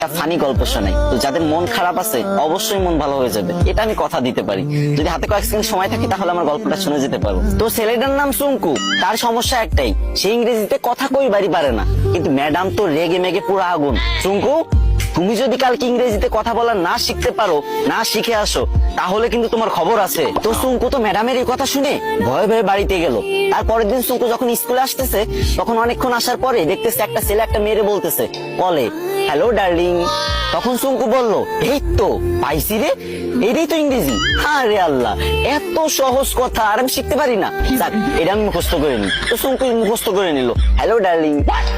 Funny গল্প শোনাই, তো যাদের মন খারাপ আছে অবশ্যই মন ভালো হয়ে যাবে, এটা আমি কথা দিতে পারি। যদি হাতে কয়েক সেকেন্ড সময় থাকে তাহলে আমার গল্পটা শুনে যেতে পারবো। তো ছেলেটার নাম সুঙ্কু, তার সমস্যা একটাই, সে ইংরেজিতে কথা কইবারই পারে না, কিন্তু ম্যাডাম তো রেগে মেগে পুরো আগুন। সুঙ্কু, তুমি যদি কালকে ইংরেজিতে কথা বলা না শিখতে পারো, না শিখে আসো, তাহলে কিন্তু তোমার খবর আছে। তো সুঙ্কু তো ম্যাডামের এই কথা শুনে ভয়ে ভয়ে বাড়িতে গেল। তারপরের দিন সুঙ্কু যখন স্কুলে আসতেছে, তখন অনেকক্ষণ আসার পরে দেখতেছে একটা ছেলে একটা মেয়েরে বলতেছে, বলে হ্যালো ডার্লিং। তখন সুঙ্কু বলল, এই তো পাইছি রে, এটাই তো ইংরেজি। আরে আল্লাহ, এত সহজ কথা আর আমি শিখতে পারি না, যাক এটা আমি মুখস্থ করে নি। তো সুঙ্কু মুখস্থ করে নিল হ্যালো ডার্লিং।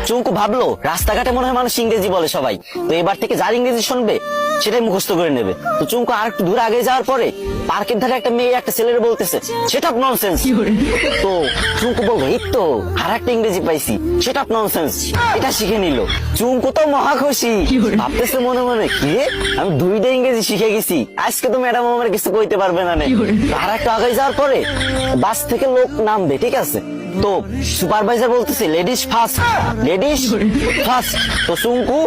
সুঙ্কু ভাবলো রাস্তাঘাটে মনে হয় মানুষ ইংরেজি বলে সবাই, তো এবার থেকে যার ইংরেজি শুনবে সেটাই মুখস্থ করে নেবে। তো চুঙ্কু আর একটু দূর আগে যাওয়ার পরে পার্কের ধারে একটা মেয়ে একটা ছেলের বলতেছে সেটা ননসেন্স। তো চুঙ্কু বলবো এই তো আর একটা ইংরেজি পাইছি, সেটা ননসেন্স, এটা শিখে নিল। চুঙ্কু তো মহা খুশি, ভাবতেছে মনে মনে কি রে, আমি দুইটা ইংরেজি শিখে গেছি, আজকে তো ম্যাডাম আমার কিছু কইতে পারবে না। আর একটু আগে যাওয়ার পরে বাস থেকে লোক নামবে, ঠিক আছে, তো সুপারভাইজার বলতেছে লেডিস ফার্স্ট, লেডিস ফার্স্ট। তো সুঙ্কু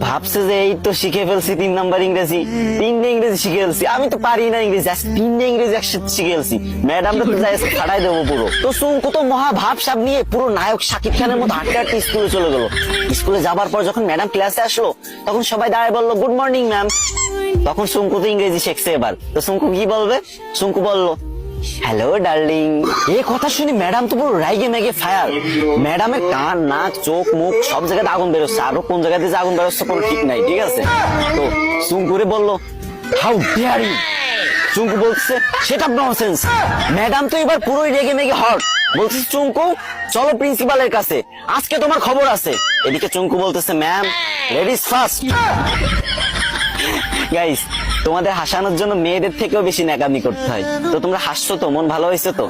ভাবছে যে এই তো শিখে ফেলছি 3 নাম্বার ইংরেজি, 3টে ইংরেজি শিখে ফেলছি, আমি তো পারি না ইংরেজি, 3টে ইংরেজি একসাথে শিখে ফেলছি, ম্যাডাম তো যাই ছাড়াই দেবো পুরো। তো সুঙ্কু তো মহা ভাবসাব নিয়ে পুরো নায়ক শাকিব খানের মতো হাঁটতে হাঁটতে স্কুলে চলে গেল। স্কুলে যাবার পর যখন ম্যাডাম ক্লাসে আসলো, তখন সবাই দাঁড়ায় বললো গুড মর্নিং ম্যাম। তখন সুঙ্কু তো ইংরেজি শিখছে এবার, তো সুঙ্কু কি বলবে? সুঙ্কু বললো হ্যালো ডার্লিং। এই কথা শুনে ম্যাডাম তো পুরো রাইগে মেগে ফায়ার, ম্যাডামের কান নাক চোখ মুখ সব জায়গাতে আগুন বেরোচ্ছে, আরো কোন জায়গাতে যে আগুন বেরোচ্ছে কোনো ঠিক নাই, ঠিক আছে। তো সুঙ্কুরে বললো হাউ ডেয়ার ইউ। চুঙ্কু বলছে সেটা ননসেন্স। ম্যাডাম তো এবার পুরোই রেগে মেগে হট, বলছে চুঙ্কু চলো প্রিন্সিপালের কাছে, আজকে তোমার খবর আছে। এদিকে চুঙ্কু বলতেছে ম্যাম লেডিস ফার্স্ট। গাইস, তোমাদের হাসানোর জন্য মেয়েদের থেকেও বেশি ন্যাকামি করতে হয়। তো তোমরা হাসছো তো, মন ভালো হয়েছে তো,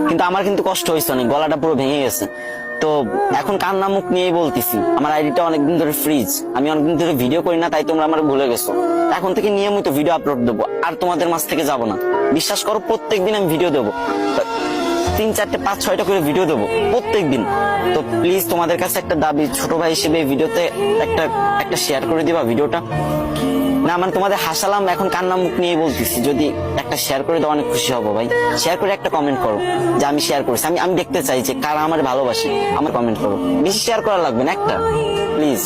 কিন্তু আমার কিন্তু কষ্ট হয়েছে অনেক, গলাটা পুরো ভেঙে গেছে। তো এখন কান্না মুখ নিয়েই বলতেছি, আমার আইডিটা অনেকদিন ধরে ফ্রিজ, আমি অনেকদিন ধরে ভিডিও করি না, তাই তোমরা আমার ভুলে গেছো। এখন থেকে নিয়মিত ভিডিও আপলোড দেবো, আর তোমাদের মাঝ থেকে যাবো না, বিশ্বাস করো প্রত্যেকদিন আমি ভিডিও দেবো, 3, 4, 5, 6টা করে ভিডিও দেবো প্রত্যেকদিন। তো প্লিজ তোমাদের কাছে একটা দাবি, ছোট ভাই হিসেবে ভিডিওতে একটা শেয়ার করে দিবা ভিডিওটা। না মানে তোমাদের হাসালাম, এখন কান্না মুখ নিয়ে বলতেছি, যদি একটা শেয়ার করে দাও অনেক খুশি হবো ভাই। শেয়ার করে একটা কমেন্ট করো যে আমি শেয়ার করেছি, আমি দেখতে চাই যে কারা আমার ভালোবাসে, আমার কমেন্ট করো, বেশি শেয়ার করা লাগবে না, একটা প্লিজ।